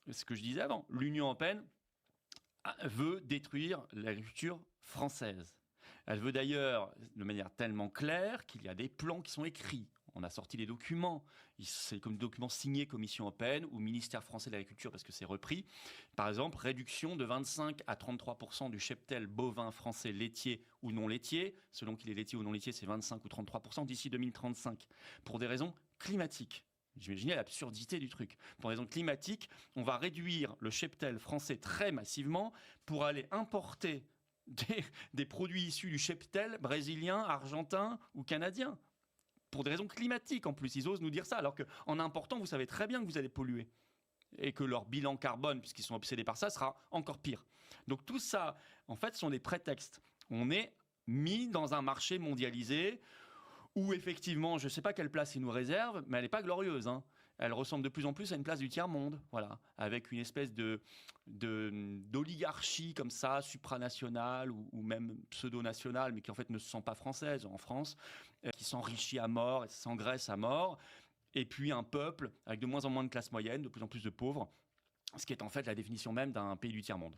ce que je disais avant, l'Union européenne veut détruire l'agriculture française. Elle veut d'ailleurs, de manière tellement claire, qu'il y a des plans qui sont écrits. On a sorti les documents. C'est comme des documents signés Commission européenne ou ministère français de l'agriculture parce que c'est repris. Par exemple, réduction de 25 à 33% du cheptel bovin français laitier ou non laitier. Selon qu'il est laitier ou non laitier, c'est 25 ou 33% d'ici 2035. Pour des raisons climatiques. J'imaginais l'absurdité du truc. Pour des raisons climatiques, on va réduire le cheptel français très massivement pour aller importer des produits issus du cheptel brésilien, argentin ou canadien. Pour des raisons climatiques en plus, ils osent nous dire ça, alors qu'en important, vous savez très bien que vous allez polluer. Et que leur bilan carbone, puisqu'ils sont obsédés par ça, sera encore pire. Donc tout ça, en fait, sont des prétextes. On est mis dans un marché mondialisé où effectivement, je ne sais pas quelle place il nous réserve, mais elle n'est pas glorieuse. Hein. Elle ressemble de plus en plus à une place du tiers-monde, voilà, avec une espèce d'oligarchie comme ça, supranationale ou même pseudo-nationale, mais qui en fait ne se sent pas française en France, qui s'enrichit à mort et s'engraisse à mort. Et puis un peuple avec de moins en moins de classe moyenne, de plus en plus de pauvres, ce qui est en fait la définition même d'un pays du tiers-monde.